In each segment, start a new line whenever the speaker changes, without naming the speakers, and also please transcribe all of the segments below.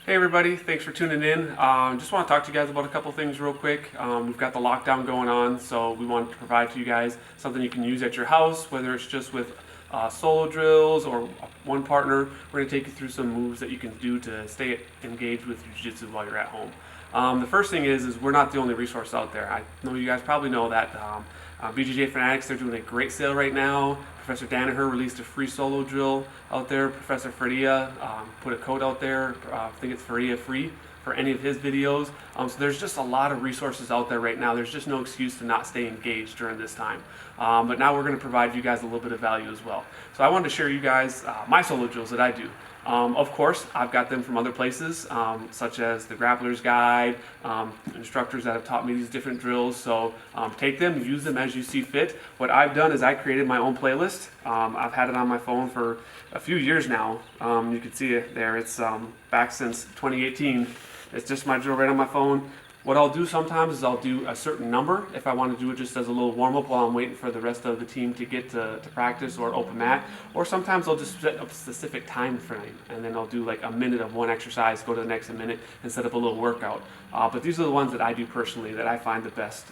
Hey everybody, thanks for tuning in. Just want to talk to you guys about a couple things real quick. We've got the lockdown going on, so we want to provide to you guys something you can use at your house, whether it's just with solo drills or one partner. We're going to take you through some moves that you can do to stay engaged with jiu-jitsu while you're at home. The first thing is we're not the only resource out there. I know you guys probably know that BJJ Fanatics, they're doing a great sale right now. Professor Danaher released a free solo drill out there. Professor Faria put a code out there. I think it's Faria free for any of his videos. So there's just a lot of resources out there right now. There's just no excuse to not stay engaged during this time. But now we're going to provide you guys a little bit of value as well. So I wanted to share you guys my solo drills that I do. Of course, I've got them from other places, such as the Grappler's Guide, instructors that have taught me these different drills. So take them, use them as you see fit. What I've done is I created my own playlist. I've had it on my phone for a few years now. You can see it there. It's back since 2018. It's just my drill right on my phone. What I'll do sometimes is I'll do a certain number if I want to do it just as a little warm-up while I'm waiting for the rest of the team to get to practice or open mat. Or sometimes I'll just set a specific time frame and then I'll do like a minute of one exercise, go to the next minute and set up a little workout. But these are the ones that I do personally that I find the best.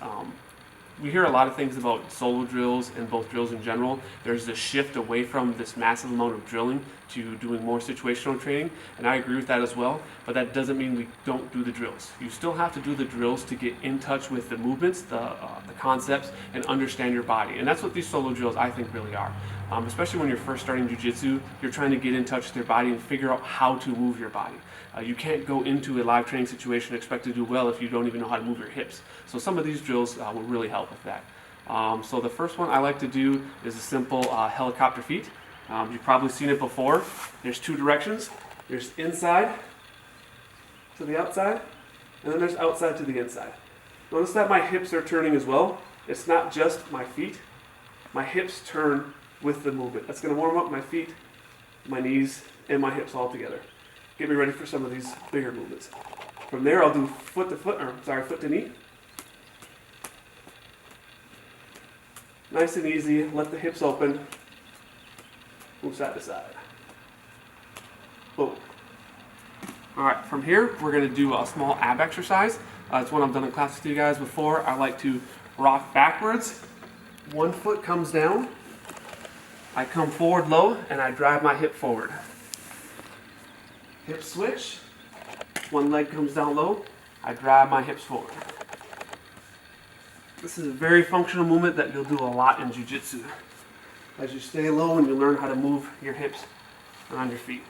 We hear a lot of things about solo drills and both drills in general. There's this shift away from this massive amount of drilling to doing more situational training, and I agree with that as well, but that doesn't mean we don't do the drills. You still have to do the drills to get in touch with the movements, the concepts, and understand your body. And that's what these solo drills I think really are. Especially when you're first starting jiu-jitsu, you're trying to get in touch with your body and figure out how to move your body. You can't go into a live training situation and expect to do well if you don't even know how to move your hips. So some of these drills will really help with that. So the first one I like to do is a simple helicopter feet. You've probably seen it before. There's two directions. There's inside to the outside, and then there's outside to the inside. Notice that my hips are turning as well. It's not just my feet. My hips turn with the movement. That's going to warm up my feet, my knees, and my hips all together. Get me ready for some of these bigger movements. From there, I'll do foot to knee. Nice and easy. Let the hips open. Move side to side. Boom. All right, from here, we're going to do a small ab exercise. It's one I've done in class with you guys before. I like to rock backwards. One foot comes down. I come forward low, and I drive my hip forward. Hip switch. One leg comes down low. I drive my hips forward. This is a very functional movement that you'll do a lot in jiu-jitsu. As you stay low and you learn how to move your hips around your feet.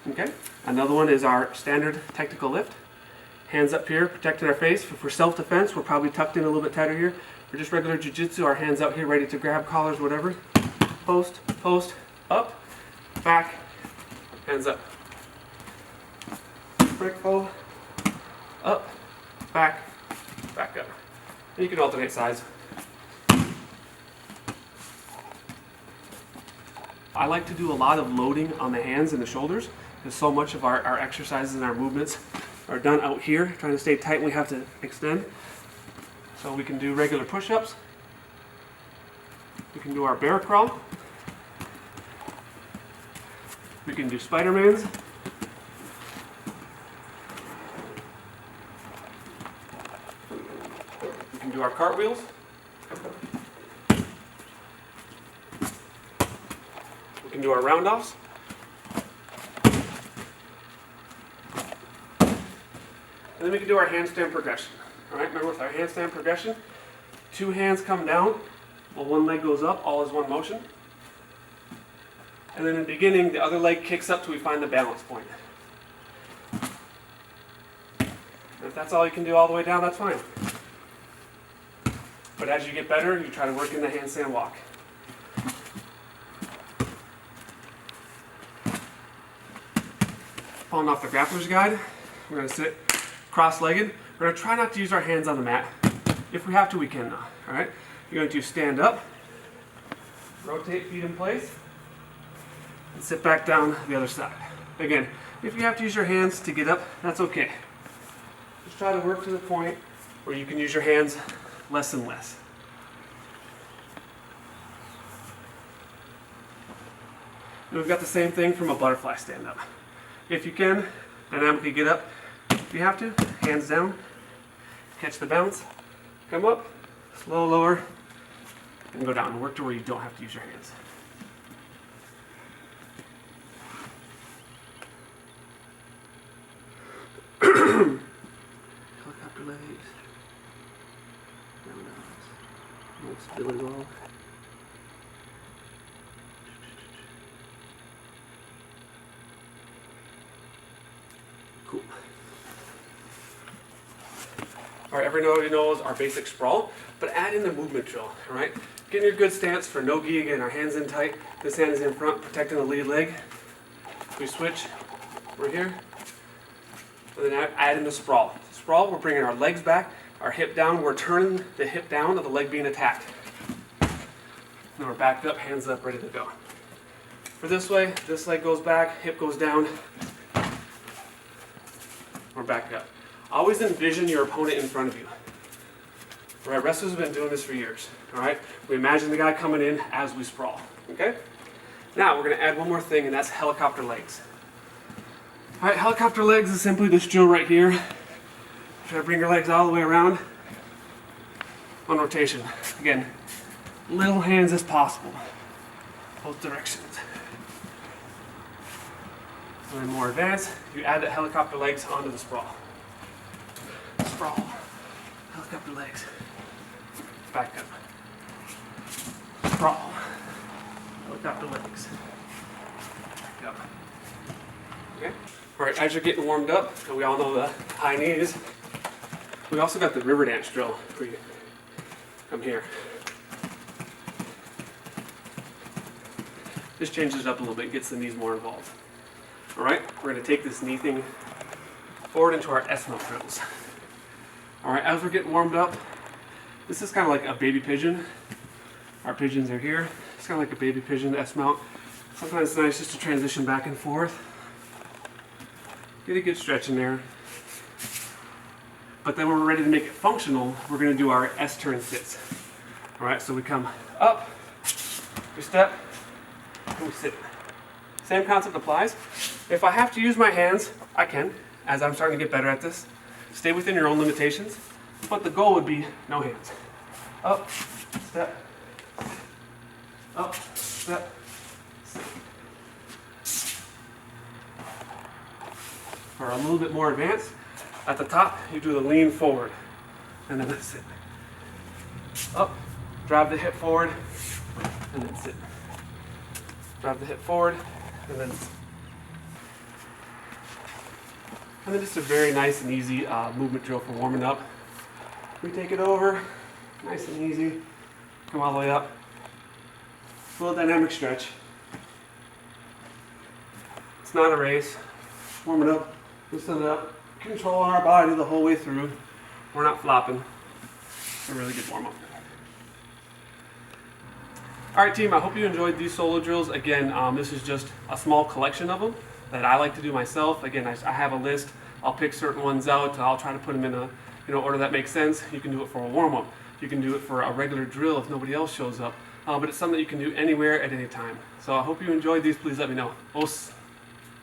Okay, another one is our standard technical lift. Hands up here, protecting our face. For self-defense, we're probably tucked in a little bit tighter here. For just regular jiu-jitsu, our hands out here ready to grab collars, whatever. Post, post, up, back, hands up. Brick fold, up, back, back up. And you can alternate sides. I like to do a lot of loading on the hands and the shoulders because so much of our exercises and our movements are done out here, trying to stay tight and we have to extend. So we can do regular push-ups. We can do our bear crawl. We can do Spider-Mans. We can do our cartwheels. We can do our round-offs. And then we can do our handstand progression. All right, remember with our handstand progression, two hands come down, while one leg goes up, all is one motion. And then in the beginning, the other leg kicks up till we find the balance point. And if that's all you can do all the way down, that's fine. But as you get better, you try to work in the handstand walk. Pulling off the Grappler's Guide, we're going to sit cross-legged. We're going to try not to use our hands on the mat. If we have to, we can now. All right? You're going to stand up, rotate feet in place, and sit back down the other side. Again, if you have to use your hands to get up, that's okay. Just try to work to the point where you can use your hands less and less. And we've got the same thing from a butterfly stand up. If you can, dynamically get up. If you have to, hands down, catch the bounce, come up, slow lower, and go down. Work to where you don't have to use your hands. Helicopter legs. No spill at all. Cool. All right, everybody knows our basic sprawl, but add in the movement drill, all right? Get in your good stance for no gi again, our hands in tight. This hand is in front, protecting the lead leg. We switch, we're here. And then add in the sprawl. Sprawl, we're bringing our legs back, our hip down, we're turning the hip down of the leg being attacked. Then we're backed up, hands up, ready to go. For this way, this leg goes back, hip goes down. We're back up. Always envision your opponent in front of you. All right, wrestlers have been doing this for years. All right, we imagine the guy coming in as we sprawl. Okay. Now we're going to add one more thing, and that's helicopter legs. All right, helicopter legs is simply this drill right here. Try to bring your legs all the way around on rotation. Again, little hands as possible, both directions. And then more advanced, you add the helicopter legs onto the sprawl. Sprawl, helicopter legs, back up. Sprawl, helicopter legs, back up. Okay. All right, as you're getting warmed up, and we all know the high knees, we also got the river dance drill for you. Come here. This changes it up a little bit, gets the knees more involved. All right, we're going to take this knee thing forward into our S-mount drills. All right, as we're getting warmed up, this is kind of like a baby pigeon. Our pigeons are here. It's kind of like a baby pigeon S-mount. Sometimes it's nice just to transition back and forth. Get a good stretch in there. But then when we're ready to make it functional, we're going to do our S-turn sits. All right, so we come up, we step, and we sit. Same concept applies. If I have to use my hands, I can, as I'm starting to get better at this. Stay within your own limitations, but the goal would be no hands. Up, step, up, step, sit. For a little bit more advanced, at the top, you do the lean forward, and then sit. Up, drive the hip forward, and then sit. Drive the hip forward, and then sit. And then just a very nice and easy movement drill for warming up. We take it over, nice and easy, come all the way up. A little dynamic stretch. It's not a race. Warming up, loosen it up, controlling our body the whole way through. We're not flopping. It's a really good warm up. All right, team, I hope you enjoyed these solo drills. Again, this is just a small collection of them that I like to do myself. Again, I have a list. I'll pick certain ones out. I'll try to put them in a order that makes sense. You can do it for a warm-up. You can do it for a regular drill if nobody else shows up. But it's something that you can do anywhere at any time. So I hope you enjoyed these. Please let me know. Os.